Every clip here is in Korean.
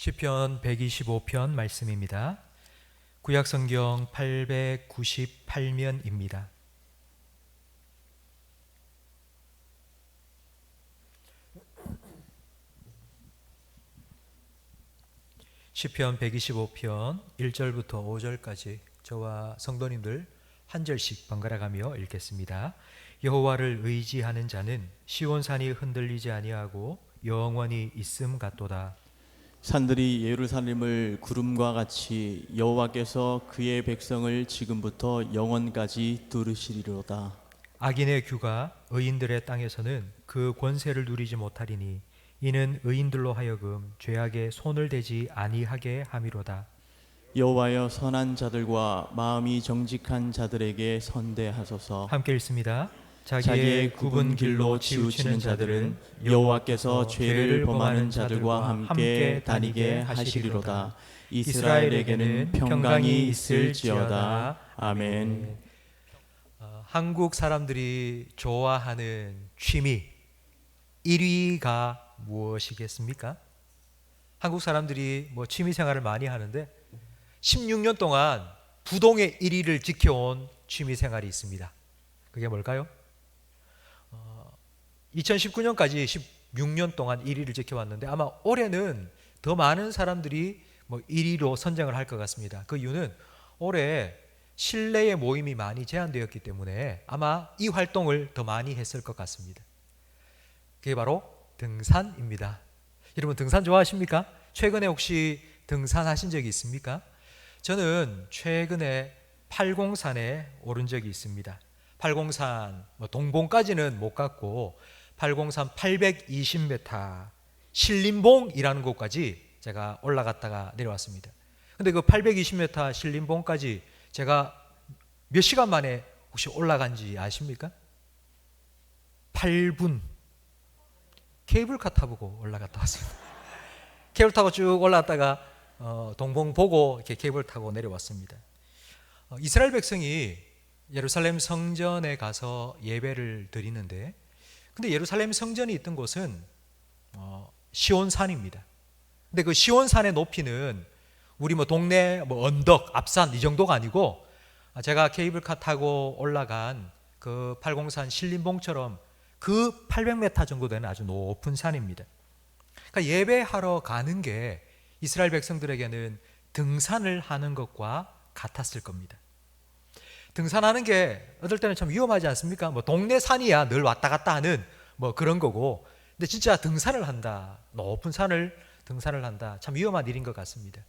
시편 125편 말씀입니다. 구약성경 898면입니다. 시편 125편 1절부터 5절까지 저와 성도님들 한 절씩 번갈아 가며 읽겠습니다. 여호와를 의지하는 자는 시온산이 흔들리지 아니하고 영원히 있음 같도다. 산들이 예루살렘을 구름과 같이 여호와께서 그의 백성을 지금부터 영원까지 두르시리로다. 악인의 규가 의인들의 땅에서는 그 권세를 누리지 못하리니 이는 의인들로 하여금 죄악에 손을 대지 아니하게 함이로다. 여호와여, 선한 자들과 마음이 정직한 자들에게 선대하소서. 함께 읽습니다. 자기의 굽은 길로 치우치는 자들은 여호와께서 죄를 범하는 자들과 함께 다니게 하시리로다. 이스라엘에게는 평강이 있을지어다. 아멘. 한국 사람들이 좋아하는 취미 1위가 무엇이겠습니까? 한국 사람들이 취미 생활을 많이 하는데 16년 동안 부동의 1위를 지켜온 취미 생활이 있습니다. 그게 뭘까요? 2019년까지 16년 동안 1위를 지켜왔는데 아마 올해는 더 많은 사람들이 1위로 선정을 할 것 같습니다. 그 이유는 올해 실내의 모임이 많이 제한되었기 때문에 아마 이 활동을 더 많이 했을 것 같습니다. 그게 바로 등산입니다. 여러분 등산 좋아하십니까? 최근에 혹시 등산하신 적이 있습니까? 저는 최근에 팔공산에 오른 적이 있습니다. 팔공산 동봉까지는 못 갔고 팔공산 820m 신림봉이라는 곳까지 제가 올라갔다가 내려왔습니다. 근데 그 820m 신림봉까지 제가 몇 시간 만에 혹시 올라간지 아십니까? 8분. 케이블카 타보고 올라갔다 왔습니다. 케이블 타고 쭉 올라갔다가 동봉 보고 이렇게 케이블 타고 내려왔습니다. 이스라엘 백성이 예루살렘 성전에 가서 예배를 드리는데, 근데 예루살렘 성전이 있던 곳은 시온산입니다. 근데 그 시온산의 높이는 우리 동네 언덕, 앞산 이 정도가 아니고 제가 케이블카 타고 올라간 그 팔공산 신림봉처럼 그 800m 정도 되는 아주 높은 산입니다. 그러니까 예배하러 가는 게 이스라엘 백성들에게는 등산을 하는 것과 같았을 겁니다. 등산하는 게 어떨 때는 참 위험하지 않습니까? 동네 산이야 늘 왔다 갔다 하는 그런 거고, 근데 진짜 등산을 한다, 높은 산을 등산을 한다, 참 위험한 일인 것 같습니다.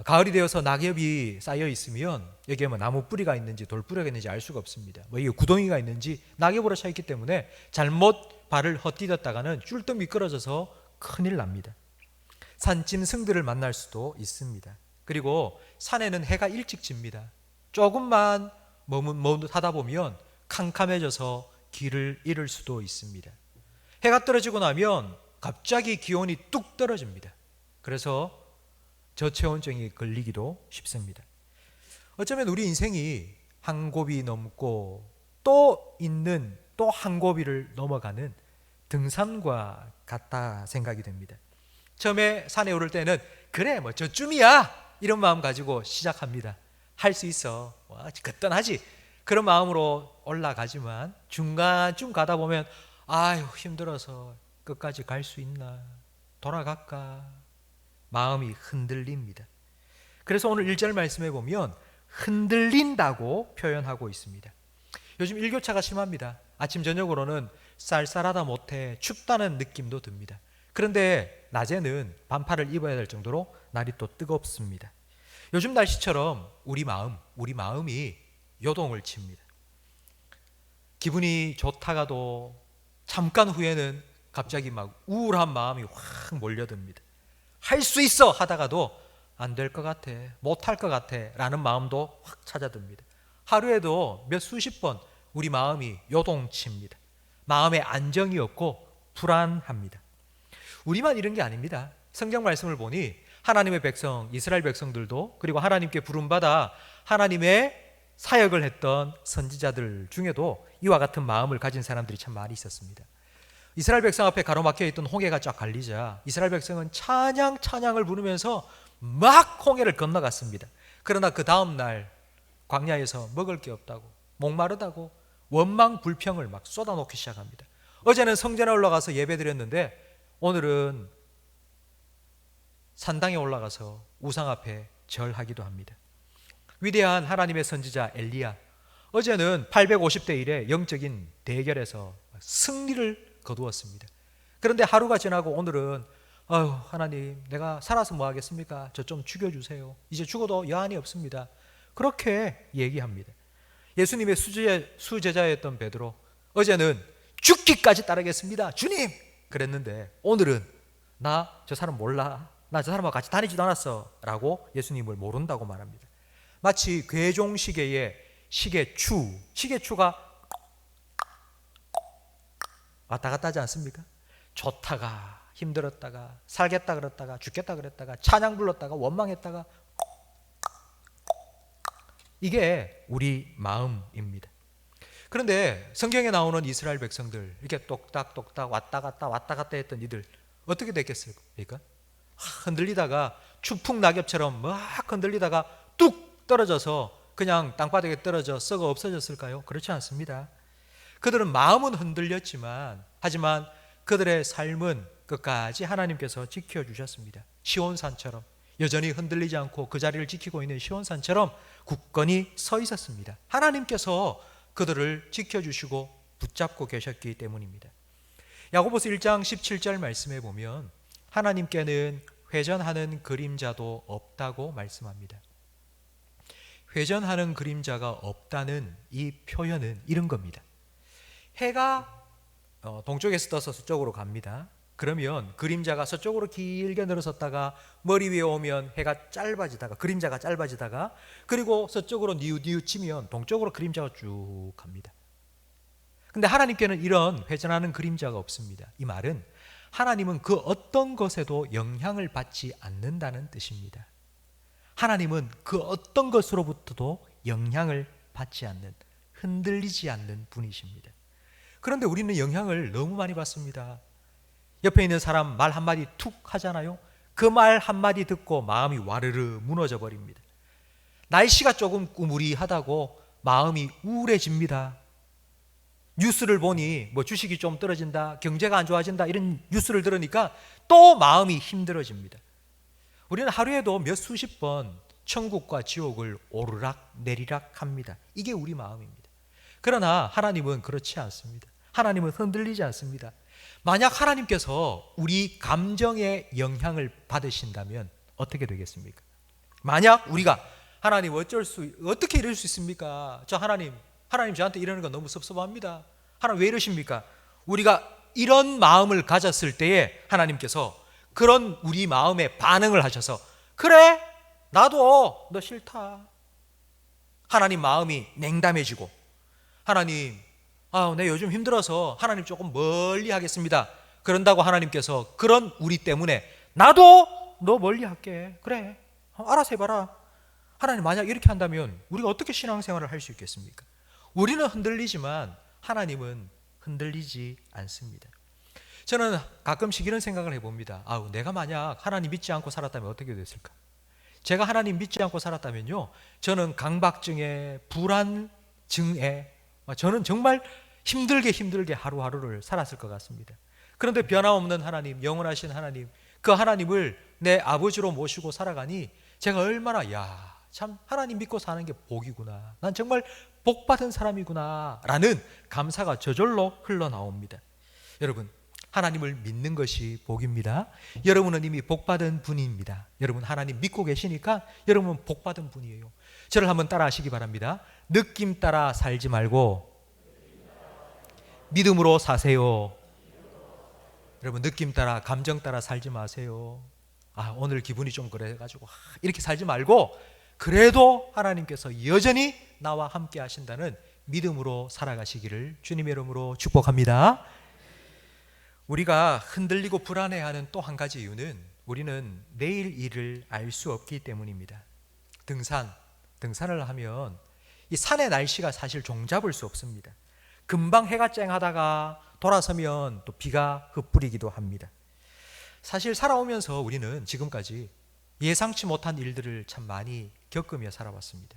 가을이 되어서 낙엽이 쌓여 있으면 여기에 나무 뿌리가 있는지 돌 뿌리가 있는지 알 수가 없습니다. 이게 구덩이가 있는지 낙엽으로 차 있기 때문에 잘못 발을 헛디뎠다가는 쫄떡 미끄러져서 큰일 납니다. 산짐승들을 만날 수도 있습니다. 그리고 산에는 해가 일찍 집니다. 조금만 하다 보면 캄캄해져서 길을 잃을 수도 있습니다. 해가 떨어지고 나면 갑자기 기온이 뚝 떨어집니다. 그래서 저체온증이 걸리기도 쉽습니다. 어쩌면 우리 인생이 한 고비 넘고 또 있는 또 한 고비를 넘어가는 등산과 같다 생각이 됩니다. 처음에 산에 오를 때는 그래 저쯤이야 이런 마음 가지고 시작합니다. 할 수 있어, 거뜬하지, 그런 마음으로 올라가지만 중간쯤 가다 보면 아유 힘들어서 끝까지 갈 수 있나, 돌아갈까, 마음이 흔들립니다. 그래서 오늘 1절 말씀에 보면 흔들린다고 표현하고 있습니다. 요즘 일교차가 심합니다. 아침 저녁으로는 쌀쌀하다 못해 춥다는 느낌도 듭니다. 그런데 낮에는 반팔을 입어야 될 정도로 날이 또 뜨겁습니다. 요즘 날씨처럼 우리 마음이 요동을 칩니다. 기분이 좋다가도 잠깐 후에는 갑자기 우울한 마음이 확 몰려듭니다. 할 수 있어 하다가도 안 될 것 같아, 못할 것 같아 라는 마음도 확 찾아듭니다. 하루에도 몇 수십 번 우리 마음이 요동칩니다. 마음에 안정이 없고 불안합니다. 우리만 이런 게 아닙니다. 성경 말씀을 보니 하나님의 백성, 이스라엘 백성들도, 그리고 하나님께 부름받아 하나님의 사역을 했던 선지자들 중에도 이와 같은 마음을 가진 사람들이 참 많이 있었습니다. 이스라엘 백성 앞에 가로막혀 있던 홍해가 쫙 갈리자 이스라엘 백성은 찬양을 부르면서 막 홍해를 건너갔습니다. 그러나 그 다음 날 광야에서 먹을 게 없다고, 목마르다고 원망 불평을 막 쏟아놓기 시작합니다. 어제는 성전에 올라가서 예배드렸는데 오늘은 산당에 올라가서 우상 앞에 절하기도 합니다. 위대한 하나님의 선지자 엘리야, 어제는 850대 1의 영적인 대결에서 승리를 거두었습니다. 그런데 하루가 지나고 오늘은 하나님, 내가 살아서 뭐 하겠습니까? 저 좀 죽여주세요. 이제 죽어도 여한이 없습니다. 그렇게 얘기합니다. 예수님의 수제자였던 베드로, 어제는 죽기까지 따르겠습니다, 주님! 그랬는데 오늘은 나 저 사람 몰라, 나 저 사람하고 같이 다니지도 않았어 라고 예수님을 모른다고 말합니다. 마치 괴종시계의 시계추가 왔다 갔다 하지 않습니까? 좋다가 힘들었다가 살겠다 그랬다가 죽겠다 그랬다가 찬양 불렀다가 원망했다가, 이게 우리 마음입니다. 그런데 성경에 나오는 이스라엘 백성들, 이렇게 똑딱똑딱 왔다 갔다 했던 이들 어떻게 됐겠습니까? 흔들리다가 추풍 낙엽처럼 막 흔들리다가 뚝 떨어져서 그냥 땅바닥에 떨어져 썩어 없어졌을까요? 그렇지 않습니다. 그들은 마음은 흔들렸지만, 하지만 그들의 삶은 끝까지 하나님께서 지켜주셨습니다. 시온산처럼 여전히 흔들리지 않고 그 자리를 지키고 있는 시온산처럼 굳건히 서 있었습니다. 하나님께서 그들을 지켜주시고 붙잡고 계셨기 때문입니다. 야고보서 1장 17절 말씀에 보면 하나님께는 회전하는 그림자도 없다고 말씀합니다. 회전하는 그림자가 없다는 이 표현은 이런 겁니다. 해가 동쪽에서 떠서 서쪽으로 갑니다. 그러면 그림자가 서쪽으로 길게 늘어섰다가 머리 위에 오면 해가 짧아지다가, 그림자가 짧아지다가, 그리고 서쪽으로 뉘우치면 동쪽으로 그림자가 쭉 갑니다. 근데 하나님께는 이런 회전하는 그림자가 없습니다. 이 말은 하나님은 그 어떤 것에도 영향을 받지 않는다는 뜻입니다. 하나님은 그 어떤 것으로부터도 영향을 받지 않는, 흔들리지 않는 분이십니다. 그런데 우리는 영향을 너무 많이 받습니다. 옆에 있는 사람 말 한마디 툭 하잖아요. 그 말 한마디 듣고 마음이 와르르 무너져 버립니다. 날씨가 조금 꾸무리하다고 마음이 우울해집니다. 뉴스를 보니 뭐 주식이 좀 떨어진다, 경제가 안 좋아진다, 이런 뉴스를 들으니까 또 마음이 힘들어집니다. 우리는 하루에도 몇 수십 번 천국과 지옥을 오르락 내리락 합니다. 이게 우리 마음입니다. 그러나 하나님은 그렇지 않습니다. 하나님은 흔들리지 않습니다. 만약 하나님께서 우리 감정에 영향을 받으신다면 어떻게 되겠습니까? 만약 우리가 하나님 어떻게 이럴 수 있습니까? 하나님 저한테 이러는 거 너무 섭섭합니다. 하나님 왜 이러십니까? 우리가 이런 마음을 가졌을 때에 하나님께서 그런 우리 마음에 반응을 하셔서, 그래 나도 너 싫다. 하나님 마음이 냉담해지고, 하나님 내 요즘 힘들어서 하나님 조금 멀리 하겠습니다. 그런다고 하나님께서 그런 우리 때문에 나도 너 멀리 할게. 그래 알아서 해봐라. 하나님 만약 이렇게 한다면 우리가 어떻게 신앙생활을 할 수 있겠습니까? 우리는 흔들리지만 하나님은 흔들리지 않습니다. 저는 가끔씩 이런 생각을 해봅니다. 내가 만약 하나님 믿지 않고 살았다면 어떻게 됐을까? 제가 하나님 믿지 않고 살았다면요, 저는 강박증에, 불안증에, 저는 정말 힘들게 하루하루를 살았을 것 같습니다. 그런데 변함없는 하나님, 영원하신 하나님, 그 하나님을 내 아버지로 모시고 살아가니 제가 얼마나 참 하나님 믿고 사는 게 복이구나, 난 정말 복받은 사람이구나 라는 감사가 저절로 흘러나옵니다. 여러분, 하나님을 믿는 것이 복입니다. 여러분은 이미 복받은 분입니다. 여러분 하나님 믿고 계시니까 여러분은 복받은 분이에요. 저를 한번 따라 하시기 바랍니다. 느낌 따라 살지 말고 믿음으로 사세요. 여러분 느낌 따라, 감정 따라 살지 마세요. 오늘 기분이 좀 그래가지고 이렇게 살지 말고, 그래도 하나님께서 여전히 나와 함께 하신다는 믿음으로 살아가시기를 주님의 이름으로 축복합니다. 우리가 흔들리고 불안해하는 또 한 가지 이유는 우리는 내일 일을 알 수 없기 때문입니다. 등산을 하면 이 산의 날씨가 사실 종잡을 수 없습니다. 금방 해가 쨍하다가 돌아서면 또 비가 흩뿌리기도 합니다. 사실 살아오면서 우리는 지금까지 예상치 못한 일들을 참 많이 겪으며 살아왔습니다.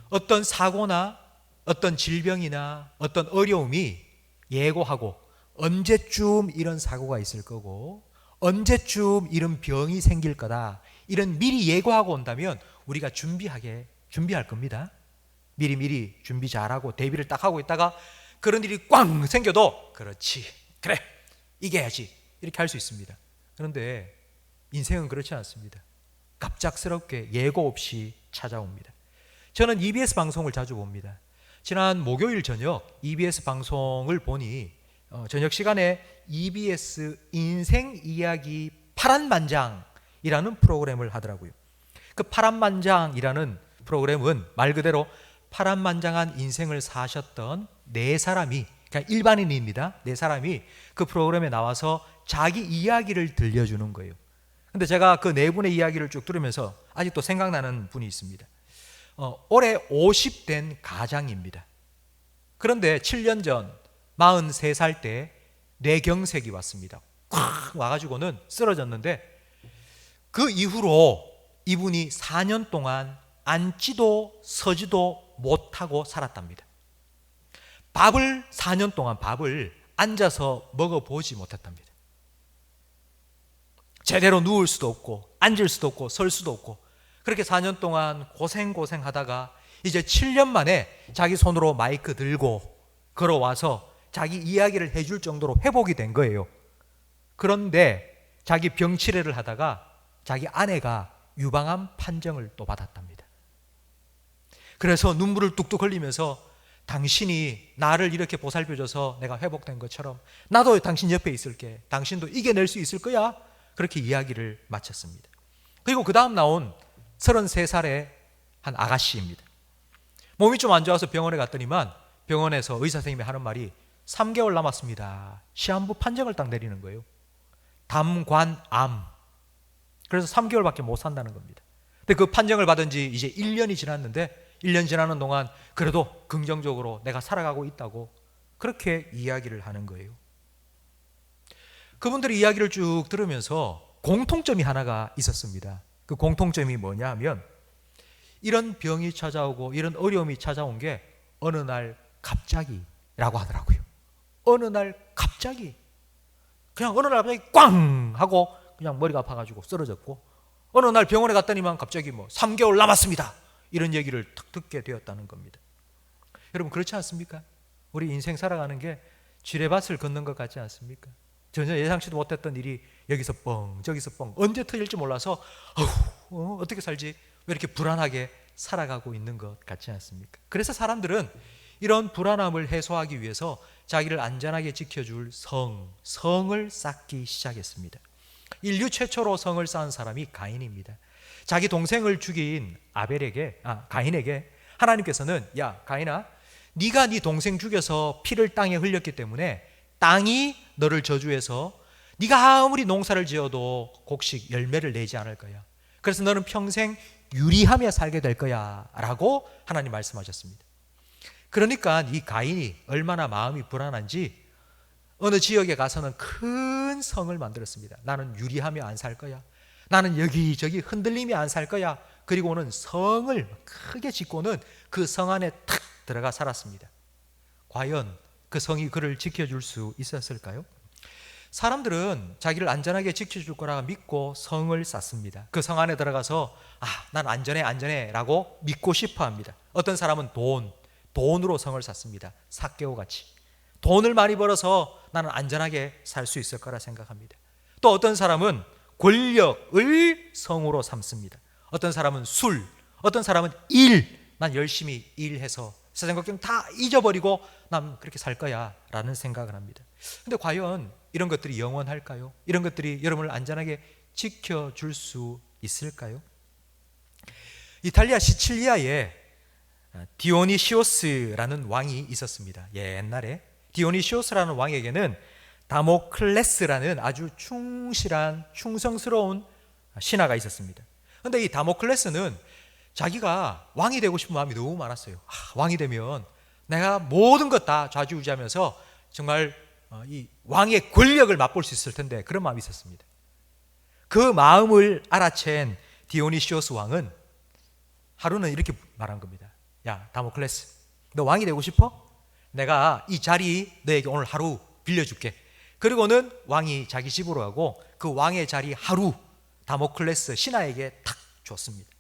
어떤 사고나 어떤 질병이나 어떤 어려움이 예고하고 언제쯤 이런 사고가 있을 거고 언제쯤 이런 병이 생길 거다, 이런 미리 예고하고 온다면 우리가 준비할 겁니다. 미리 준비 잘하고 대비를 딱 하고 있다가 그런 일이 꽝 생겨도 그렇지, 그래, 이겨야지, 이렇게 할 수 있습니다. 그런데 인생은 그렇지 않습니다. 갑작스럽게 예고 없이 찾아옵니다. 저는 EBS 방송을 자주 봅니다. 지난 목요일 저녁 EBS 방송을 보니 저녁 시간에 EBS 인생 이야기 파란만장이라는 프로그램을 하더라고요. 그 파란만장이라는 프로그램은 말 그대로 파란만장한 인생을 사셨던 네 사람이, 그냥 일반인입니다. 네 사람이 그 프로그램에 나와서 자기 이야기를 들려주는 거예요. 근데 제가 그 네 분의 이야기를 쭉 들으면서 아직도 생각나는 분이 있습니다. 올해 50 된 가장입니다. 그런데 7년 전 43살 때 뇌경색이 왔습니다. 콱 와가지고는 쓰러졌는데 그 이후로 이분이 4년 동안 앉지도 서지도 못하고 살았답니다. 4년 동안 밥을 앉아서 먹어보지 못했답니다. 제대로 누울 수도 없고 앉을 수도 없고 설 수도 없고 그렇게 4년 동안 고생하다가 이제 7년 만에 자기 손으로 마이크 들고 걸어와서 자기 이야기를 해줄 정도로 회복이 된 거예요. 그런데 자기 병 치료를 하다가 자기 아내가 유방암 판정을 또 받았답니다. 그래서 눈물을 뚝뚝 흘리면서 당신이 나를 이렇게 보살펴줘서 내가 회복된 것처럼 나도 당신 옆에 있을게, 당신도 이겨낼 수 있을 거야, 그렇게 이야기를 마쳤습니다. 그리고 그 다음 나온 33살의 한 아가씨입니다. 몸이 좀 안 좋아서 병원에 갔더니만 병원에서 의사 선생님이 하는 말이 3개월 남았습니다. 시한부 판정을 딱 내리는 거예요. 담관암. 그래서 3개월밖에 못 산다는 겁니다. 근데 그 판정을 받은 지 이제 1년이 지났는데 1년 지나는 동안 그래도 긍정적으로 내가 살아가고 있다고 그렇게 이야기를 하는 거예요. 그분들의 이야기를 쭉 들으면서 공통점이 하나가 있었습니다. 그 공통점이 뭐냐 하면 이런 병이 찾아오고 이런 어려움이 찾아온 게 어느 날 갑자기라고 하더라고요. 어느 날 갑자기, 그냥 어느 날 갑자기 꽝 하고 그냥 머리가 아파가지고 쓰러졌고, 어느 날 병원에 갔더니만 갑자기 3개월 남았습니다, 이런 얘기를 탁 듣게 되었다는 겁니다. 여러분 그렇지 않습니까? 우리 인생 살아가는 게 지뢰밭을 걷는 것 같지 않습니까? 전혀 예상치도 못했던 일이 여기서 뻥 저기서 뻥 언제 터질지 몰라서 어떻게 살지, 왜 이렇게 불안하게 살아가고 있는 것 같지 않습니까? 그래서 사람들은 이런 불안함을 해소하기 위해서 자기를 안전하게 지켜줄 성을 쌓기 시작했습니다. 인류 최초로 성을 쌓은 사람이 가인입니다. 자기 동생을 죽인 가인에게 하나님께서는 야 가인아, 네가 네 동생 죽여서 피를 땅에 흘렸기 때문에 땅이 너를 저주해서 네가 아무리 농사를 지어도 곡식 열매를 내지 않을 거야. 그래서 너는 평생 유리하며 살게 될 거야 라고 하나님 말씀하셨습니다. 그러니까 이 가인이 얼마나 마음이 불안한지 어느 지역에 가서는 큰 성을 만들었습니다. 나는 유리하며 안 살 거야, 나는 여기저기 흔들림이 안 살 거야. 그리고는 성을 크게 짓고는 그 성 안에 탁 들어가 살았습니다. 과연 그 성이 그를 지켜줄 수 있었을까요? 사람들은 자기를 안전하게 지켜줄 거라 믿고 성을 쌓습니다. 그 성 안에 들어가서 난 안전해 라고 믿고 싶어 합니다. 어떤 사람은 돈으로 성을 쌓습니다. 삭개오같이 돈을 많이 벌어서 나는 안전하게 살 수 있을 거라 생각합니다. 또 어떤 사람은 권력을 성으로 삼습니다. 어떤 사람은 술, 어떤 사람은 난 열심히 일해서 세상 걱정 다 잊어버리고 난 그렇게 살 거야 라는 생각을 합니다. 근데 과연 이런 것들이 영원할까요? 이런 것들이 여러분을 안전하게 지켜줄 수 있을까요? 이탈리아 시칠리아에 디오니시오스라는 왕이 있었습니다. 옛날에 디오니시오스라는 왕에게는 다모클레스라는 아주 충성스러운 신하가 있었습니다. 그런데 이 다모클레스는 자기가 왕이 되고 싶은 마음이 너무 많았어요. 왕이 되면 내가 모든 것 다 좌지우지하면서 정말 이 왕의 권력을 맛볼 수 있을 텐데 그런 마음이 있었습니다. 그 마음을 알아챈 디오니시오스 왕은 하루는 이렇게 말한 겁니다. 야, 다모클레스, 너 왕이 되고 싶어? 내가 이 자리 너에게 오늘 하루 빌려줄게. 그리고는 왕이 자기 집으로 가고 그 왕의 자리 하루 다모클레스 신하에게 탁 줬습니다.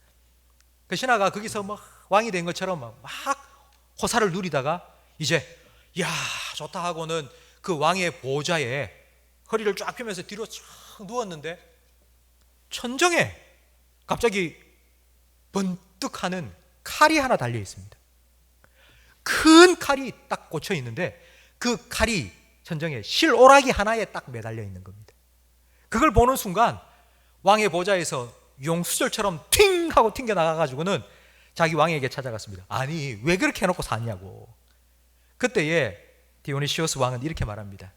그 신하가 거기서 막 왕이 된 것처럼 막 호사를 누리다가 이제 야, 좋다 하고는 그 왕의 보좌에 허리를 쫙 펴면서 뒤로 쫙 누웠는데 천정에 갑자기 번뜩하는 칼이 하나 달려 있습니다. 큰 칼이 딱 꽂혀 있는데 그 칼이 천정에 실오라기 하나에 딱 매달려 있는 겁니다. 그걸 보는 순간 왕의 보좌에서 용수절처럼 팅 하고 튕겨 나가가지고는 자기 왕에게 찾아갔습니다. 아니, 왜 그렇게 해놓고 샀냐고. 그때에 디오니시오스 왕은 이렇게 말합니다.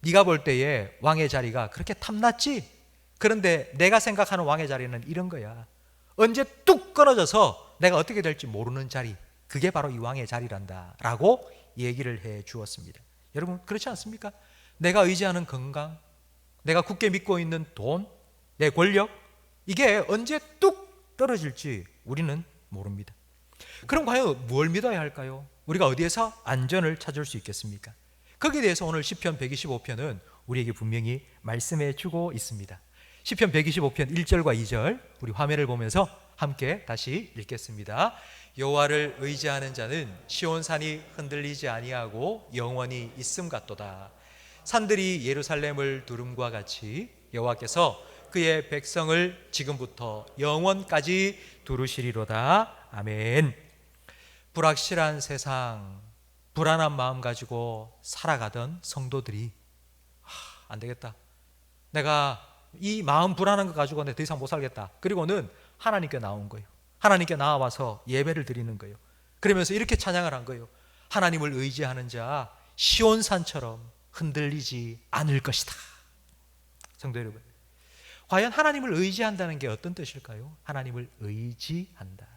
네가 볼 때에 왕의 자리가 그렇게 탐났지? 그런데 내가 생각하는 왕의 자리는 이런 거야. 언제 뚝 끊어져서 내가 어떻게 될지 모르는 자리, 그게 바로 이 왕의 자리란다 라고 얘기를 해 주었습니다. 여러분, 그렇지 않습니까? 내가 의지하는 건강, 내가 굳게 믿고 있는 돈, 내 권력, 이게 언제 뚝 떨어질지 우리는 모릅니다. 그럼 과연 뭘 믿어야 할까요? 우리가 어디에서 안전을 찾을 수 있겠습니까? 거기에 대해서 오늘 시편 125편은 우리에게 분명히 말씀해 주고 있습니다. 시편 125편 1절과 2절 우리 화면을 보면서 함께 다시 읽겠습니다. 여호와를 의지하는 자는 시온산이 흔들리지 아니하고 영원히 있음 같도다. 산들이 예루살렘을 두름과 같이 여호와께서 그의 백성을 지금부터 영원까지 두르시리로다. 아멘. 불확실한 세상, 불안한 마음 가지고 살아가던 성도들이 안 되겠다. 내가 이 마음 불안한 거 가지고 내가 더 이상 못 살겠다. 그리고는 하나님께 나온 거예요. 하나님께 나와서 예배를 드리는 거예요. 그러면서 이렇게 찬양을 한 거예요. 하나님을 의지하는 자 시온산처럼 흔들리지 않을 것이다. 성도 여러분, 과연 하나님을 의지한다는 게 어떤 뜻일까요? 하나님을 의지한다.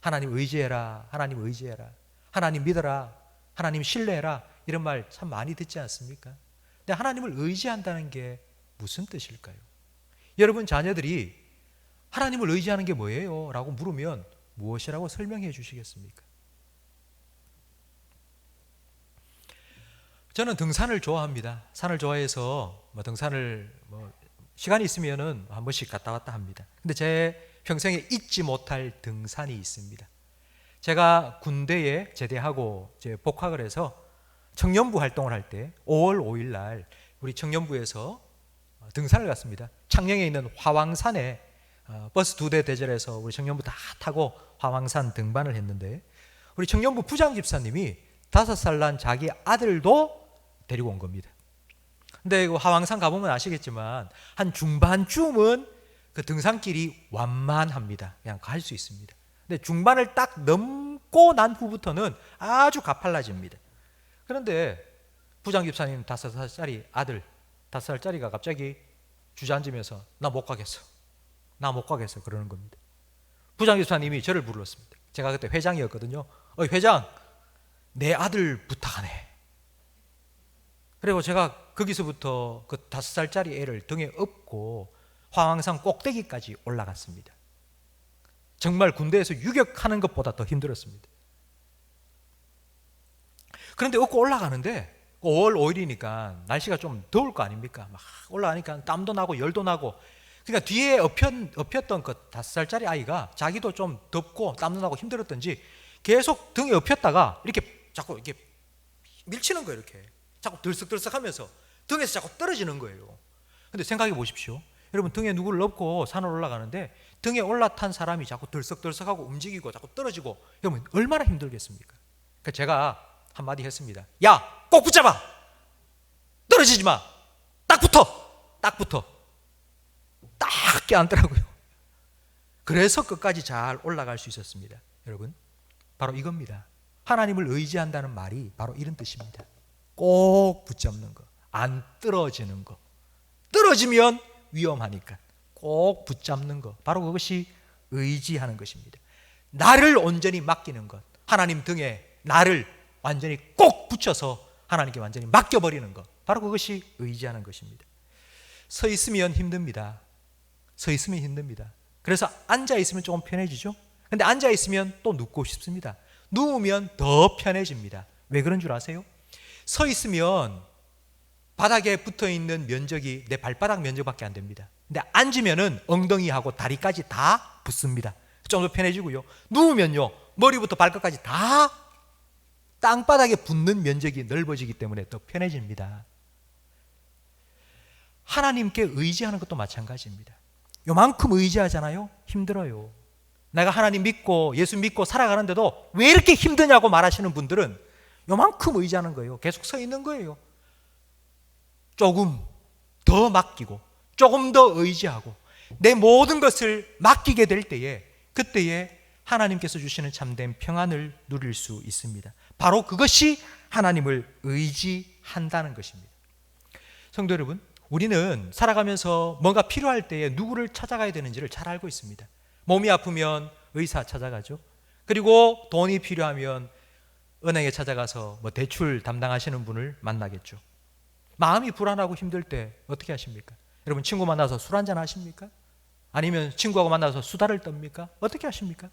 하나님 의지해라. 하나님 의지해라. 하나님 믿어라. 하나님 신뢰해라. 이런 말 참 많이 듣지 않습니까? 근데 하나님을 의지한다는 게 무슨 뜻일까요? 여러분 자녀들이 하나님을 의지하는 게 뭐예요? 라고 물으면 무엇이라고 설명해 주시겠습니까? 저는 등산을 좋아합니다. 산을 좋아해서 등산을 시간이 있으면은 한 번씩 갔다 왔다 합니다. 근데 제 평생에 잊지 못할 등산이 있습니다. 제가 군대에 제대하고 이제 복학을 해서 청년부 활동을 할 때 5월 5일 날 우리 청년부에서 등산을 갔습니다. 창녕에 있는 화왕산에 버스 2대 대절해서 우리 청년부 다 타고 화왕산 등반을 했는데 우리 청년부 부장 집사님이 5살 난 자기 아들도 데리고 온 겁니다. 근데 그 화왕산 가보면 아시겠지만 한 중반쯤은 그 등산길이 완만합니다. 그냥 갈 수 있습니다. 근데 중반을 딱 넘고 난 후부터는 아주 가팔라집니다. 그런데 부장 집사님 5살짜리 아들 5살짜리가 갑자기 주저앉으면서 나 못 가겠어. 나 못 가겠어. 그러는 겁니다. 부장 집사님이 저를 불렀습니다. 제가 그때 회장이었거든요. 회장, 내 아들 부탁하네. 그리고 제가 거기서부터 그 5살짜리 애를 등에 업고 화왕산 꼭대기까지 올라갔습니다. 정말 군대에서 유격하는 것보다 더 힘들었습니다. 그런데 업고 올라가는데 5월 5일이니까 날씨가 좀 더울 거 아닙니까? 막 올라가니까 땀도 나고 열도 나고. 그러니까 뒤에 엎였던 그 5살짜리 아이가 자기도 좀 덥고 땀도 나고 힘들었던지 계속 등에 엎였다가 이렇게 자꾸 이렇게 밀치는 거예요. 이렇게 자꾸 들썩들썩 하면서 등에서 자꾸 떨어지는 거예요. 근데 생각해 보십시오. 여러분 등에 누구를 업고 산을 올라가는데 등에 올라탄 사람이 자꾸 들썩들썩하고 움직이고 자꾸 떨어지고 여러분 얼마나 힘들겠습니까? 그러니까 제가 한마디 했습니다. 야, 꼭 붙잡아. 떨어지지 마. 딱 붙어. 딱 붙어. 딱 껴안더라고요. 그래서 끝까지 잘 올라갈 수 있었습니다. 여러분, 바로 이겁니다. 하나님을 의지한다는 말이 바로 이런 뜻입니다. 꼭 붙잡는 거, 안 떨어지는 거. 떨어지면 위험하니까 꼭 붙잡는 거, 바로 그것이 의지하는 것입니다. 나를 온전히 맡기는 것. 하나님 등에 나를 완전히 꼭 붙여서 하나님께 완전히 맡겨버리는 것, 바로 그것이 의지하는 것입니다. 서 있으면 힘듭니다. 서 있으면 힘듭니다. 그래서 앉아 있으면 조금 편해지죠. 근데 앉아 있으면 또 눕고 싶습니다. 누우면 더 편해집니다. 왜 그런 줄 아세요? 서 있으면 바닥에 붙어 있는 면적이 내 발바닥 면적밖에 안 됩니다. 근데 앉으면은 엉덩이하고 다리까지 다 붙습니다. 좀 더 편해지고요. 누우면요, 머리부터 발끝까지 다 땅바닥에 붙는 면적이 넓어지기 때문에 더 편해집니다. 하나님께 의지하는 것도 마찬가지입니다. 요만큼 의지하잖아요. 힘들어요. 내가 하나님 믿고 예수 믿고 살아가는데도 왜 이렇게 힘드냐고 말하시는 분들은 요만큼 의지하는 거예요. 계속 서 있는 거예요. 조금 더 맡기고 조금 더 의지하고 내 모든 것을 맡기게 될 때에, 그때에 하나님께서 주시는 참된 평안을 누릴 수 있습니다. 바로 그것이 하나님을 의지한다는 것입니다. 성도 여러분, 우리는 살아가면서 뭔가 필요할 때에 누구를 찾아가야 되는지를 잘 알고 있습니다. 몸이 아프면 의사 찾아가죠. 그리고 돈이 필요하면 은행에 찾아가서 뭐 대출 담당하시는 분을 만나겠죠. 마음이 불안하고 힘들 때 어떻게 하십니까? 여러분, 친구 만나서 술 한잔 하십니까? 아니면 친구하고 만나서 수다를 떱니까? 어떻게 하십니까?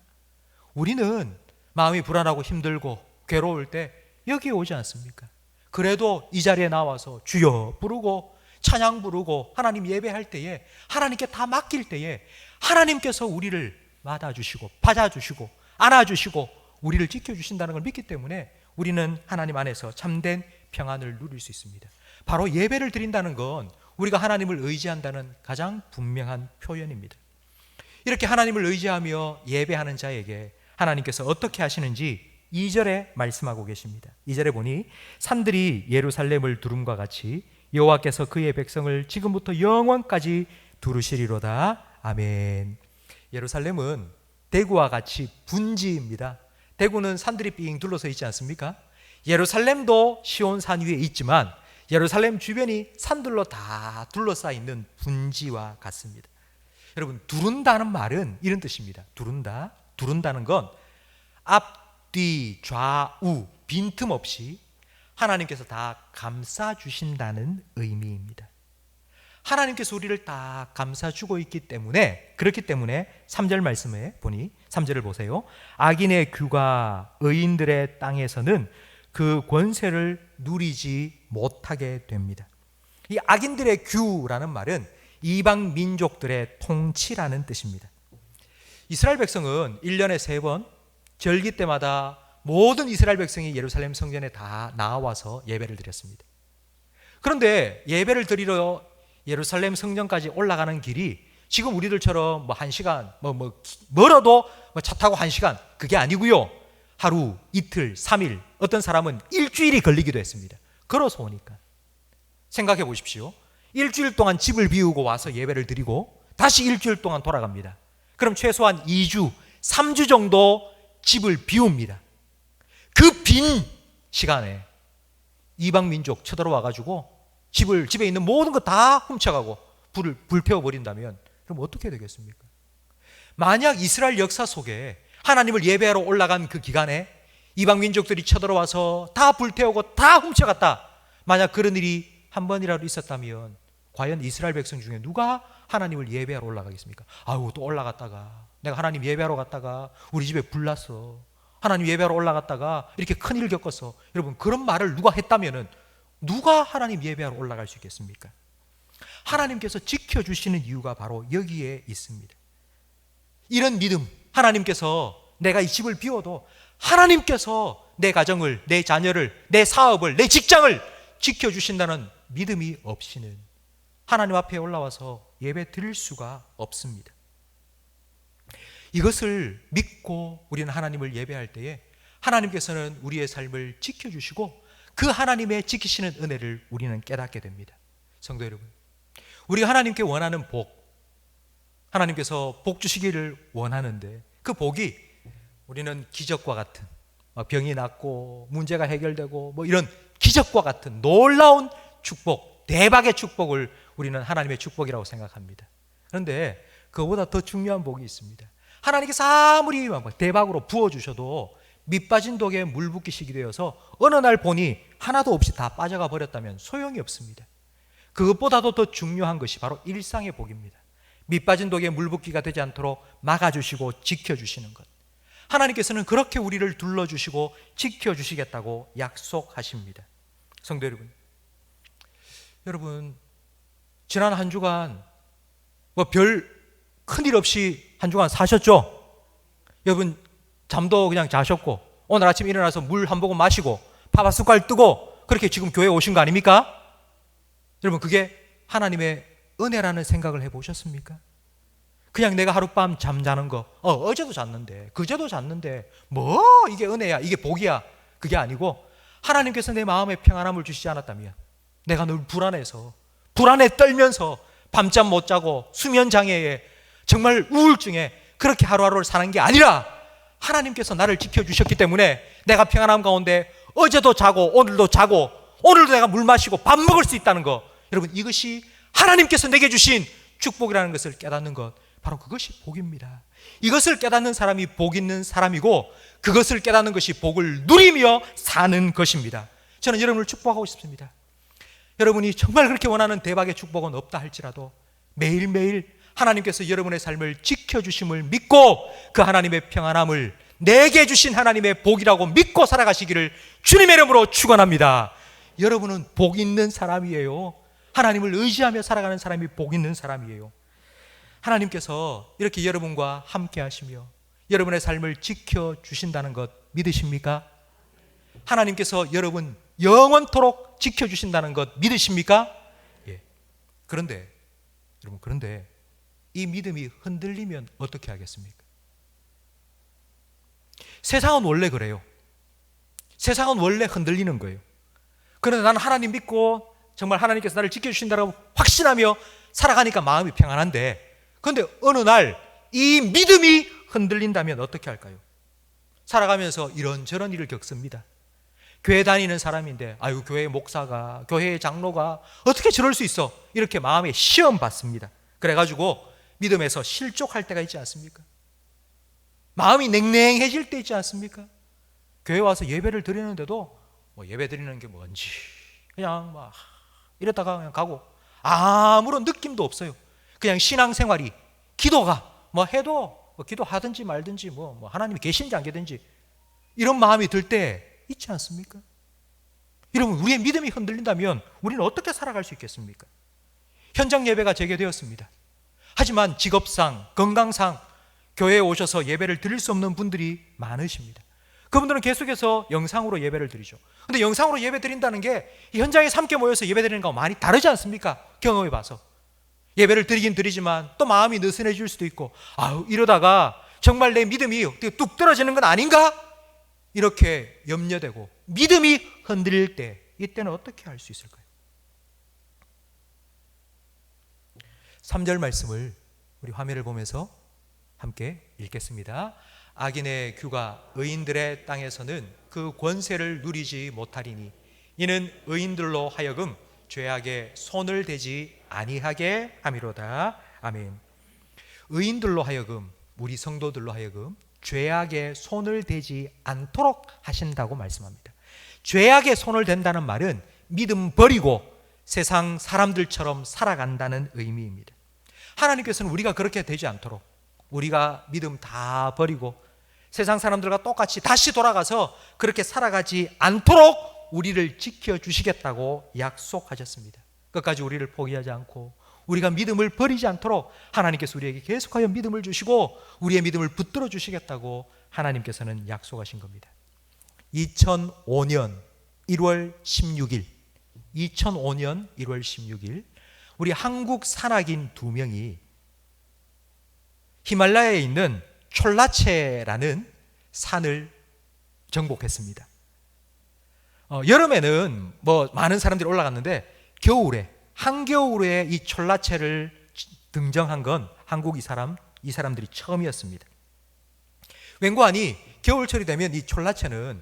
우리는 마음이 불안하고 힘들고 괴로울 때 여기에 오지 않습니까? 그래도 이 자리에 나와서 주여 부르고 찬양 부르고 하나님 예배할 때에, 하나님께 다 맡길 때에 하나님께서 우리를 맞아주시고 받아주시고 안아주시고 우리를 지켜주신다는 걸 믿기 때문에 우리는 하나님 안에서 참된 평안을 누릴 수 있습니다. 바로 예배를 드린다는 건 우리가 하나님을 의지한다는 가장 분명한 표현입니다. 이렇게 하나님을 의지하며 예배하는 자에게 하나님께서 어떻게 하시는지 2절에 말씀하고 계십니다. 2절에 보니 산들이 예루살렘을 두름과 같이 여호와께서 그의 백성을 지금부터 영원까지 두르시리로다. 아멘. 예루살렘은 대구와 같이 분지입니다. 대구는 산들이 삥 둘러서 있지 않습니까? 예루살렘도 시온산 위에 있지만 예루살렘 주변이 산들로 다 둘러싸여 있는 분지와 같습니다. 여러분, 두른다는 말은 이런 뜻입니다. 두른다는 건 앞, 뒤, 좌우 빈틈없이 하나님께서 다 감싸주신다는 의미입니다. 하나님께서 우리를 다 감싸주고 있기 때문에, 그렇기 때문에 3절 말씀에 보니 3절을 보세요. 악인의 규가 의인들의 땅에서는 그 권세를 누리지 못하게 됩니다. 이 악인들의 규라는 말은 이방 민족들의 통치라는 뜻입니다. 이스라엘 백성은 1년에 3번 절기 때마다 모든 이스라엘 백성이 예루살렘 성전에 다 나와서 예배를 드렸습니다. 그런데 예배를 드리러 예루살렘 성전까지 올라가는 길이 지금 우리들처럼 뭐 1시간, 멀어도 차 타고 1시간, 그게 아니고요. 하루, 이틀, 3일, 어떤 사람은 일주일이 걸리기도 했습니다. 걸어서 오니까. 생각해 보십시오. 일주일 동안 집을 비우고 와서 예배를 드리고 다시 일주일 동안 돌아갑니다. 그럼 최소한 2주, 3주 정도 집을 비웁니다. 그 빈 시간에 이방 민족 쳐들어와 가지고 집에 있는 모든 거 다 훔쳐가고 불태워 버린다면 그럼 어떻게 되겠습니까? 만약 이스라엘 역사 속에 하나님을 예배하러 올라간 그 기간에 이방 민족들이 쳐들어와서 다 불태우고 다 훔쳐갔다, 만약 그런 일이 한 번이라도 있었다면 과연 이스라엘 백성 중에 누가 하나님을 예배하러 올라가겠습니까? 아유, 또 올라갔다가 내가 하나님 예배하러 갔다가 우리 집에 불 났어, 하나님 예배하러 올라갔다가 이렇게 큰일을 겪었어. 여러분, 그런 말을 누가 했다면은 누가 하나님 예배하러 올라갈 수 있겠습니까? 하나님께서 지켜주시는 이유가 바로 여기에 있습니다. 이런 믿음, 하나님께서 내가 이 집을 비워도 하나님께서 내 가정을, 내 자녀를, 내 사업을, 내 직장을 지켜주신다는 믿음이 없이는 하나님 앞에 올라와서 예배 드릴 수가 없습니다. 이것을 믿고 우리는 하나님을 예배할 때에 하나님께서는 우리의 삶을 지켜주시고 그 하나님의 지키시는 은혜를 우리는 깨닫게 됩니다. 성도 여러분, 우리가 하나님께 원하는 복, 하나님께서 복 주시기를 원하는데 그 복이 우리는 기적과 같은, 병이 낫고 문제가 해결되고 이런 기적과 같은 놀라운 축복, 대박의 축복을 우리는 하나님의 축복이라고 생각합니다. 그런데 그거보다 더 중요한 복이 있습니다. 하나님께서 아무리 대박으로 부어주셔도 밑 빠진 독에 물 붓기식이 되어서 어느 날 보니 하나도 없이 다 빠져가 버렸다면 소용이 없습니다. 그것보다도 더 중요한 것이 바로 일상의 복입니다. 밑 빠진 독에 물 붓기가 되지 않도록 막아주시고 지켜주시는 것. 하나님께서는 그렇게 우리를 둘러주시고 지켜주시겠다고 약속하십니다. 성도 여러분, 지난 한 주간 뭐 별 큰일 없이 한 주간 사셨죠? 여러분 잠도 그냥 자셨고 오늘 아침 일어나서 물 한 모금 마시고 밥 한 숟갈 뜨고 그렇게 지금 교회에 오신 거 아닙니까? 여러분 그게 하나님의 은혜라는 생각을 해보셨습니까? 그냥 내가 하룻밤 잠자는 거 어제도 잤는데 그제도 잤는데 뭐 이게 은혜야 이게 복이야 그게 아니고 하나님께서 내 마음에 평안함을 주시지 않았다면 내가 늘 불안에 떨면서 밤잠 못 자고 수면장애에 정말 우울증에 그렇게 하루하루를 사는 게 아니라 하나님께서 나를 지켜주셨기 때문에 내가 평안함 가운데 어제도 자고 오늘도 자고 오늘도 내가 물 마시고 밥 먹을 수 있다는 것, 여러분 이것이 하나님께서 내게 주신 축복이라는 것을 깨닫는 것, 바로 그것이 복입니다. 이것을 깨닫는 사람이 복 있는 사람이고 그것을 깨닫는 것이 복을 누리며 사는 것입니다. 저는 여러분을 축복하고 싶습니다. 여러분이 정말 그렇게 원하는 대박의 축복은 없다 할지라도 매일매일 하나님께서 여러분의 삶을 지켜주심을 믿고 그 하나님의 평안함을 내게 주신 하나님의 복이라고 믿고 살아가시기를 주님의 이름으로 축원합니다. 여러분은 복 있는 사람이에요. 하나님을 의지하며 살아가는 사람이 복 있는 사람이에요. 하나님께서 이렇게 여러분과 함께 하시며 여러분의 삶을 지켜주신다는 것 믿으십니까? 하나님께서 여러분 영원토록 지켜주신다는 것 믿으십니까? 예. 그런데 여러분, 그런데 이 믿음이 흔들리면 어떻게 하겠습니까? 세상은 원래 그래요. 세상은 원래 흔들리는 거예요. 그런데 나는 하나님 믿고 정말 하나님께서 나를 지켜주신다고 확신하며 살아가니까 마음이 평안한데, 그런데 어느 날 이 믿음이 흔들린다면 어떻게 할까요? 살아가면서 이런저런 일을 겪습니다. 교회 다니는 사람인데 아유 교회 목사가, 교회 장로가 어떻게 저럴 수 있어? 이렇게 마음에 시험 받습니다. 그래가지고 믿음에서 실족할 때가 있지 않습니까? 마음이 냉랭해질 때 있지 않습니까? 교회 와서 예배를 드리는데도 뭐 예배 드리는 게 뭔지 그냥 막 이랬다가 그냥 가고 아무런 느낌도 없어요. 그냥 신앙생활이, 기도가 뭐 해도 뭐 기도하든지 말든지 뭐 하나님이 계신지 안 계신지 이런 마음이 들 때 있지 않습니까? 여러분, 우리의 믿음이 흔들린다면 우리는 어떻게 살아갈 수 있겠습니까? 현장 예배가 재개되었습니다. 하지만 직업상, 건강상 교회에 오셔서 예배를 드릴 수 없는 분들이 많으십니다. 그분들은 계속해서 영상으로 예배를 드리죠. 근데 영상으로 예배 드린다는 게 현장에 함께 모여서 예배 드리는 거와 많이 다르지 않습니까? 경험해 봐서. 예배를 드리긴 드리지만 또 마음이 느슨해질 수도 있고, 아유 이러다가 정말 내 믿음이 뚝 떨어지는 건 아닌가? 이렇게 염려되고 믿음이 흔들릴 때, 이때는 어떻게 할 수 있을까요? 3절 말씀을 우리 화면을 보면서 함께 읽겠습니다. 악인의 규가 의인들의 땅에서는 그 권세를 누리지 못하리니 이는 의인들로 하여금 죄악에 손을 대지 아니하게 함이로다. 아멘. 의인들로 하여금, 우리 성도들로 하여금 죄악에 손을 대지 않도록 하신다고 말씀합니다. 죄악에 손을 댄다는 말은 믿음 버리고 세상 사람들처럼 살아간다는 의미입니다. 하나님께서는 우리가 그렇게 되지 않도록, 우리가 믿음 다 버리고 세상 사람들과 똑같이 다시 돌아가서 그렇게 살아가지 않도록 우리를 지켜주시겠다고 약속하셨습니다. 끝까지 우리를 포기하지 않고 우리가 믿음을 버리지 않도록 하나님께서 우리에게 계속하여 믿음을 주시고 우리의 믿음을 붙들어 주시겠다고 하나님께서는 약속하신 겁니다. 2005년 1월 16일 2005년 1월 16일 우리 한국 산악인 2명이 히말라야에 있는 촐라체라는 산을 정복했습니다. 여름에는 뭐 많은 사람들이 올라갔는데 겨울에, 한겨울에 이 촐라체를 등정한 건 한국 이 사람들이 처음이었습니다. 웬고하니 겨울철이 되면 이 촐라체는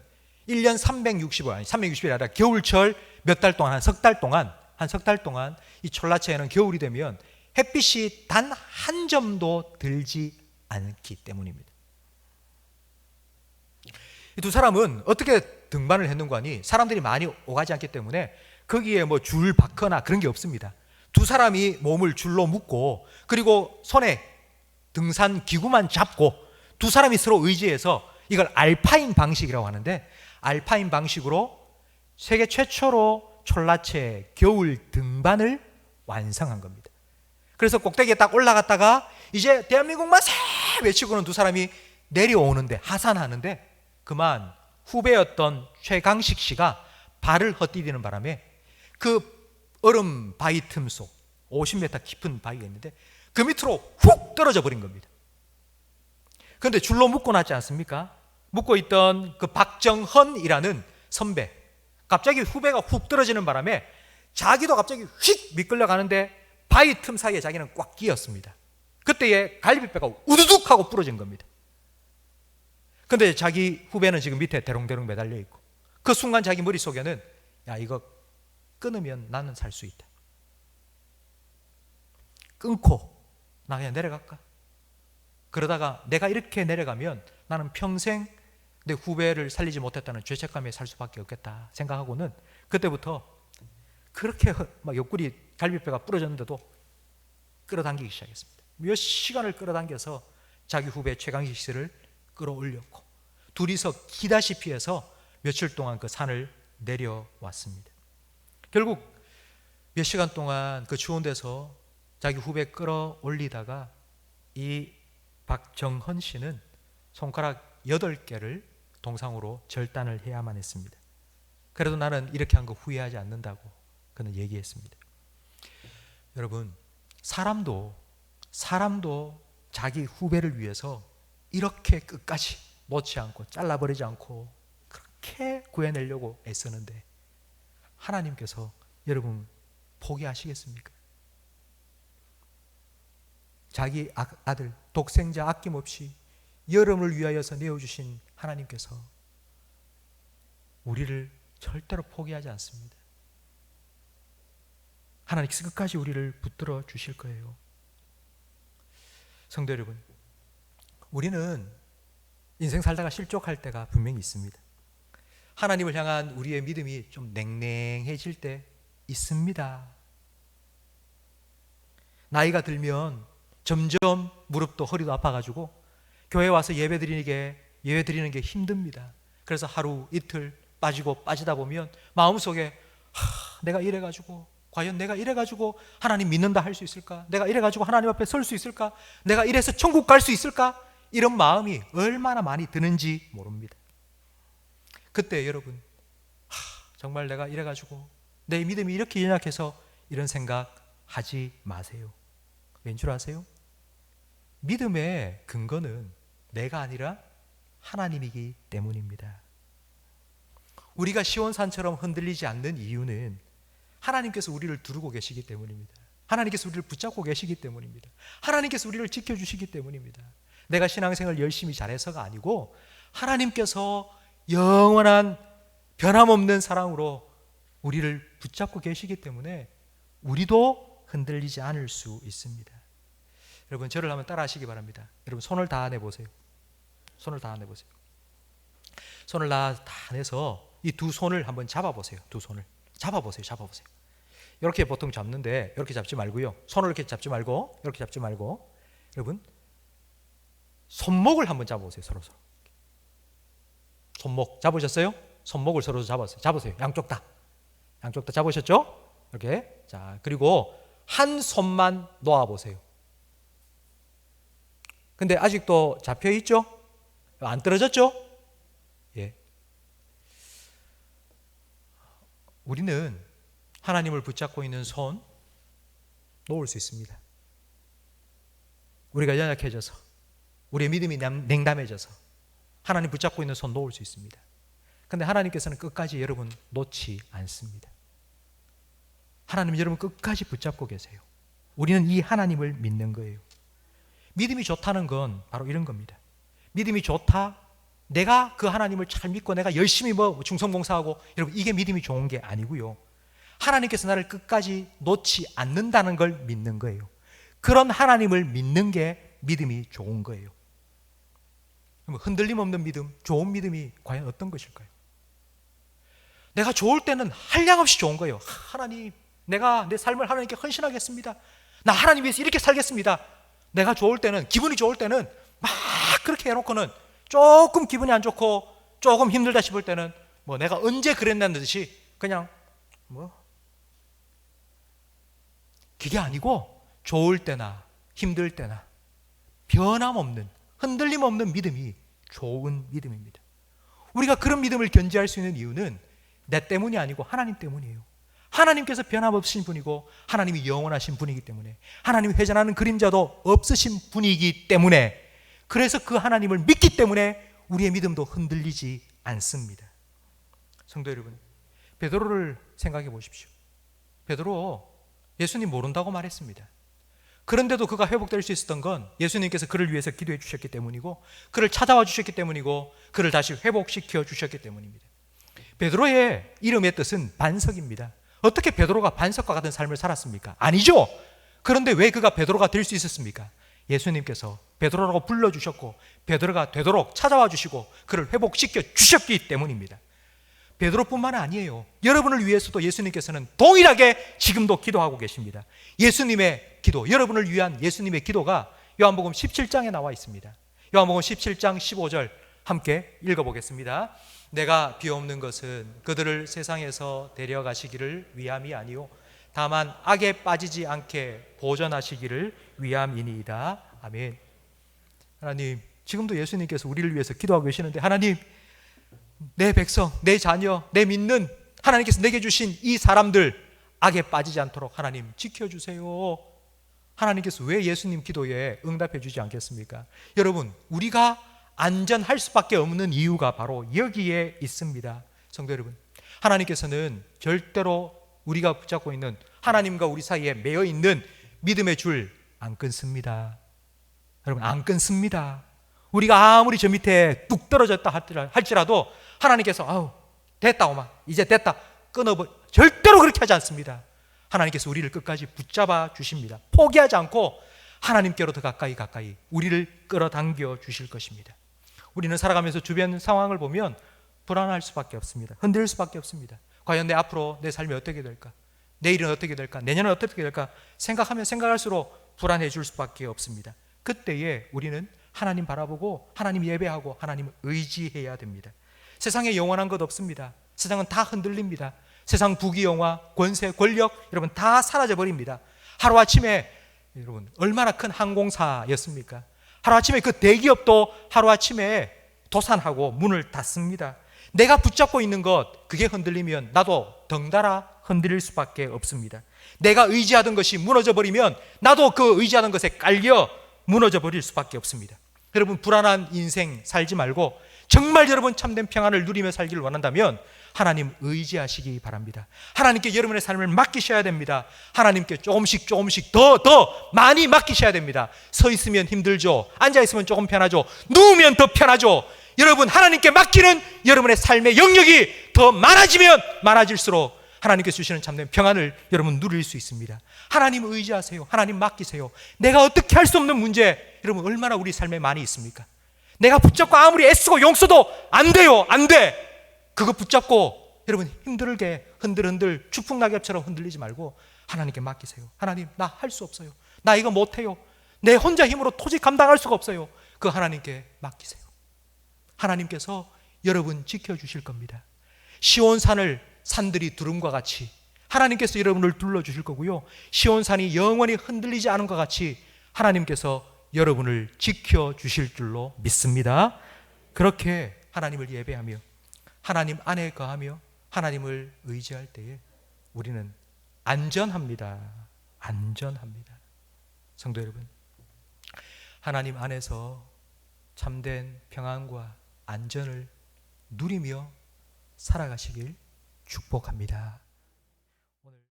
1년 360일, 아니 360일이 아니라 겨울철 몇 달 동안, 한 석 달 동안 이 촐라체에는 겨울이 되면 햇빛이 단 한 점도 들지 않기 때문입니다. 이 두 사람은 어떻게 등반을 했는가 하니 사람들이 많이 오가지 않기 때문에 거기에 뭐 줄 박거나 그런 게 없습니다. 두 사람이 몸을 줄로 묶고 그리고 손에 등산 기구만 잡고 두 사람이 서로 의지해서 이걸 알파인 방식이라고 하는데 알파인 방식으로 세계 최초로 촐라체 겨울 등반을 완성한 겁니다. 그래서 꼭대기에 딱 올라갔다가 이제 대한민국만 새 외치고는 두 사람이 내려오는데 하산하는데 그만 후배였던 최강식 씨가 발을 헛디디는 바람에 그 얼음 바위 틈 속 50m 깊은 바위가 있는데 그 밑으로 훅 떨어져 버린 겁니다. 그런데 줄로 묶고 놨지 않습니까? 묶고 있던 그 박정헌이라는 선배, 갑자기 후배가 훅 떨어지는 바람에 자기도 갑자기 휙 미끌려 가는데 바위 틈 사이에 자기는 꽉 끼었습니다. 그때에 갈비뼈가 우두둑 하고 부러진 겁니다. 근데 자기 후배는 지금 밑에 대롱대롱 매달려 있고 그 순간 자기 머릿속에는 야, 이거 끊으면 나는 살 수 있다. 끊고 나 그냥 내려갈까? 그러다가 내가 이렇게 내려가면 나는 평생 내 후배를 살리지 못했다는 죄책감에 살 수밖에 없겠다 생각하고는 그때부터 그렇게 막 옆구리 갈비뼈가 부러졌는데도 끌어당기기 시작했습니다. 몇 시간을 끌어당겨서 자기 후배 최강식 씨를 끌어올렸고 둘이서 기다시피 해서 며칠 동안 그 산을 내려왔습니다. 결국 몇 시간 동안 그 추운 데서 자기 후배 끌어올리다가 이 박정헌 씨는 손가락 8개를 동상으로 절단을 해야만 했습니다. 그래도 나는 이렇게 한 거 후회하지 않는다고 그는 얘기했습니다. 여러분, 사람도 자기 후배를 위해서 이렇게 끝까지 놓지 않고 잘라버리지 않고 그렇게 구해내려고 애쓰는데 하나님께서 여러분 포기하시겠습니까? 자기 아들 독생자 아낌없이 여러분을 위하여서 내어주신 하나님께서 우리를 절대로 포기하지 않습니다. 하나님께서 끝까지 우리를 붙들어 주실 거예요. 성도 여러분, 우리는 인생 살다가 실족할 때가 분명히 있습니다. 하나님을 향한 우리의 믿음이 좀 냉랭해질 때 있습니다. 나이가 들면 점점 무릎도 허리도 아파가지고 교회 와서 예배 드리는 게 힘듭니다. 그래서 하루 이틀 빠지다 보면 마음속에 내가 이래가지고 과연 내가 이래가지고 하나님 믿는다 할 수 있을까? 내가 이래가지고 하나님 앞에 설 수 있을까? 내가 이래서 천국 갈 수 있을까? 이런 마음이 얼마나 많이 드는지 모릅니다. 그때 여러분 정말 내가 이래가지고 내 믿음이 이렇게 연약해서 이런 생각 하지 마세요. 왠 줄 아세요? 믿음의 근거는 내가 아니라 하나님이기 때문입니다. 우리가 시온산처럼 흔들리지 않는 이유는 하나님께서 우리를 두르고 계시기 때문입니다. 하나님께서 우리를 붙잡고 계시기 때문입니다. 하나님께서 우리를 지켜주시기 때문입니다. 내가 신앙생활 열심히 잘해서가 아니고 하나님께서 영원한 변함없는 사랑으로 우리를 붙잡고 계시기 때문에 우리도 흔들리지 않을 수 있습니다. 여러분 저를 한번 따라 하시기 바랍니다. 여러분 손을 다 내보세요. 손을 다 내보세요. 손을 다 내서 이 두 손을 한번 잡아보세요. 두 손을 잡아보세요. 이렇게 보통 잡는데 이렇게 잡지 말고요. 손을 이렇게 잡지 말고 이렇게 잡지 말고 여러분 손목을 한번 잡아보세요. 서로. 손목 잡으셨어요? 손목을 서로 잡았어요. 잡으세요. 양쪽 다 잡으셨죠? 이렇게. 자, 그리고 한 손만 놓아보세요. 근데 아직도 잡혀 있죠? 안 떨어졌죠? 예. 우리는 하나님을 붙잡고 있는 손 놓을 수 있습니다. 우리가 연약해져서 우리의 믿음이 냉담해져서 하나님 붙잡고 있는 손 놓을 수 있습니다. 그런데 하나님께서는 끝까지 여러분 놓지 않습니다. 하나님 여러분 끝까지 붙잡고 계세요. 우리는 이 하나님을 믿는 거예요. 믿음이 좋다는 건 바로 이런 겁니다. 믿음이 좋다? 내가 그 하나님을 잘 믿고 내가 열심히 충성봉사하고 여러분 이게 믿음이 좋은 게 아니고요. 하나님께서 나를 끝까지 놓지 않는다는 걸 믿는 거예요. 그런 하나님을 믿는 게 믿음이 좋은 거예요. 흔들림 없는 믿음, 좋은 믿음이 과연 어떤 것일까요? 내가 좋을 때는 한량없이 좋은 거예요. 하나님, 내가 내 삶을 하나님께 헌신하겠습니다. 나 하나님 위해서 이렇게 살겠습니다. 내가 좋을 때는, 기분이 좋을 때는 막 그렇게 해놓고는 조금 기분이 안 좋고 조금 힘들다 싶을 때는 뭐 내가 언제 그랬냐는 듯이 그냥 그게 아니고 좋을 때나 힘들 때나 변함없는, 흔들림 없는 믿음이 좋은 믿음입니다. 우리가 그런 믿음을 견지할 수 있는 이유는 내 때문이 아니고 하나님 때문이에요. 하나님께서 변함없으신 분이고 하나님이 영원하신 분이기 때문에, 하나님이 회전하는 그림자도 없으신 분이기 때문에, 그래서 그 하나님을 믿기 때문에 우리의 믿음도 흔들리지 않습니다. 성도 여러분, 베드로를 생각해 보십시오. 베드로 예수님 모른다고 말했습니다. 그런데도 그가 회복될 수 있었던 건 예수님께서 그를 위해서 기도해 주셨기 때문이고, 그를 찾아와 주셨기 때문이고, 그를 다시 회복시켜 주셨기 때문입니다. 베드로의 이름의 뜻은 반석입니다. 어떻게 베드로가 반석과 같은 삶을 살았습니까? 아니죠. 그런데 왜 그가 베드로가 될 수 있었습니까? 예수님께서 베드로라고 불러주셨고 베드로가 되도록 찾아와 주시고 그를 회복시켜 주셨기 때문입니다. 베드로뿐만 아니에요. 여러분을 위해서도 예수님께서는 동일하게 지금도 기도하고 계십니다. 예수님의 기도, 여러분을 위한 예수님의 기도가 요한복음 17장에 나와 있습니다. 요한복음 17장 15절 함께 읽어보겠습니다. 내가 비옵는 것은 그들을 세상에서 데려가시기를 위함이 아니요 다만 악에 빠지지 않게 보전하시기를 위함이니이다. 아멘. 하나님, 지금도 예수님께서 우리를 위해서 기도하고 계시는데, 하나님, 내 백성, 내 자녀, 내 믿는 하나님께서 내게 주신 이 사람들 악에 빠지지 않도록 하나님 지켜주세요. 하나님께서 왜 예수님 기도에 응답해 주지 않겠습니까? 여러분, 우리가 안전할 수밖에 없는 이유가 바로 여기에 있습니다. 성도 여러분, 하나님께서는 절대로 우리가 붙잡고 있는 하나님과 우리 사이에 매여 있는 믿음의 줄 안 끊습니다. 여러분, 안 끊습니다. 우리가 아무리 저 밑에 뚝 떨어졌다 할지라도 하나님께서 아우 됐다 오마 이제 됐다 끊어버, 절대로 그렇게 하지 않습니다. 하나님께서 우리를 끝까지 붙잡아 주십니다. 포기하지 않고 하나님께로 더 가까이 우리를 끌어당겨 주실 것입니다. 우리는 살아가면서 주변 상황을 보면 불안할 수밖에 없습니다. 흔들릴 수밖에 없습니다. 과연 내 앞으로 내 삶이 어떻게 될까? 내일은 어떻게 될까? 내년은 어떻게 될까? 생각하면 생각할수록 불안해질 수밖에 없습니다. 그때에 우리는 하나님 바라보고 하나님 예배하고 하나님을 의지해야 됩니다. 세상에 영원한 것 없습니다. 세상은 다 흔들립니다. 세상 부귀영화, 권세, 권력 여러분 다 사라져버립니다. 하루아침에 여러분 얼마나 큰 항공사였습니까? 하루아침에 그 대기업도 하루아침에 도산하고 문을 닫습니다. 내가 붙잡고 있는 것 그게 흔들리면 나도 덩달아 흔들릴 수밖에 없습니다. 내가 의지하던 것이 무너져 버리면 나도 그 의지하던 것에 깔려 무너져 버릴 수밖에 없습니다. 여러분, 불안한 인생 살지 말고 정말 여러분 참된 평안을 누리며 살기를 원한다면 하나님 의지하시기 바랍니다. 하나님께 여러분의 삶을 맡기셔야 됩니다. 하나님께 조금씩 더 많이 맡기셔야 됩니다. 서 있으면 힘들죠. 앉아 있으면 조금 편하죠. 누우면 더 편하죠. 여러분, 하나님께 맡기는 여러분의 삶의 영역이 더 많아지면 많아질수록 하나님께서 주시는 참된 평안을 여러분 누릴 수 있습니다. 하나님 의지하세요. 하나님 맡기세요. 내가 어떻게 할 수 없는 문제 여러분 얼마나 우리 삶에 많이 있습니까? 내가 붙잡고 아무리 애쓰고 용서도 안 돼요. 안 돼. 그거 붙잡고 여러분 힘들게 흔들흔들 추풍낙엽처럼 흔들리지 말고 하나님께 맡기세요. 하나님, 나 할 수 없어요. 나 이거 못해요. 내 혼자 힘으로 도저히 감당할 수가 없어요. 그 하나님께 맡기세요. 하나님께서 여러분 지켜주실 겁니다. 시온산을 산들이 두름과 같이 하나님께서 여러분을 둘러주실 거고요, 시온산이 영원히 흔들리지 않은 것 같이 하나님께서 여러분을 지켜주실 줄로 믿습니다. 그렇게 하나님을 예배하며 하나님 안에 거하며 하나님을 의지할 때에 우리는 안전합니다. 안전합니다. 성도 여러분, 하나님 안에서 참된 평안과 안전을 누리며 살아가시길 축복합니다.